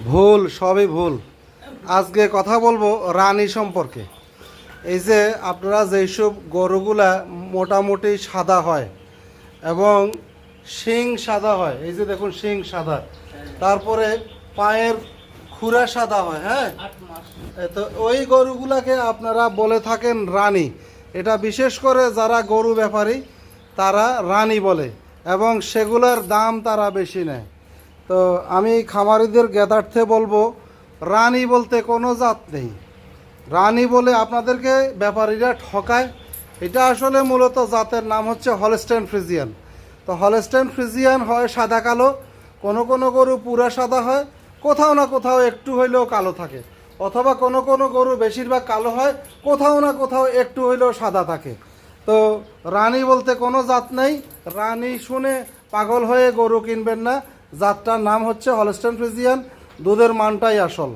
ভুল, সবই ভুল। আজকে কথা বলবো রানী সম্পর্কে। এই যে আপনারা যেসব গরুগুলা মোটামুটি সাদা হয় এবং শিং সাদা হয়, এই যে দেখুন শিং সাদা, তারপরে পায়ের খুরা সাদা হয়, হ্যাঁ, তো ওই গরুগুলাকে আপনারা বলে থাকেন রানী। এটা বিশেষ করে যারা গরু ব্যাপারী তারা রানী বলে এবং সেগুলোর দাম তারা বেশি নেয়। তো আমি খামারিদের জ্ঞাতার্থে বলবো, রানী বলতে কোনো জাত নেই। রানী বলে আপনাদেরকে ব্যাপারীরা ঠকায়। এটা আসলে মূলত জাতের নাম হচ্ছে হলস্টেইন ফ্রিজিয়ান। তো হলস্টেইন ফ্রিজিয়ান হয় সাদা কালো, কোনো কোনো গরু পুরা সাদা হয়, কোথাও না কোথাও একটু হইলেও কালো থাকে, অথবা কোনো কোনো গরু বেশিরভাগ কালো হয়, কোথাও না কোথাও একটু হইলেও সাদা থাকে। তো রানী বলতে কোনো জাত নেই। রানী শুনে পাগল হয়ে গরু কিনবেন না। জাতটার নাম হচ্ছে হলস্টেইন ফ্রিজিয়ান। দুধের মানটাই আসল।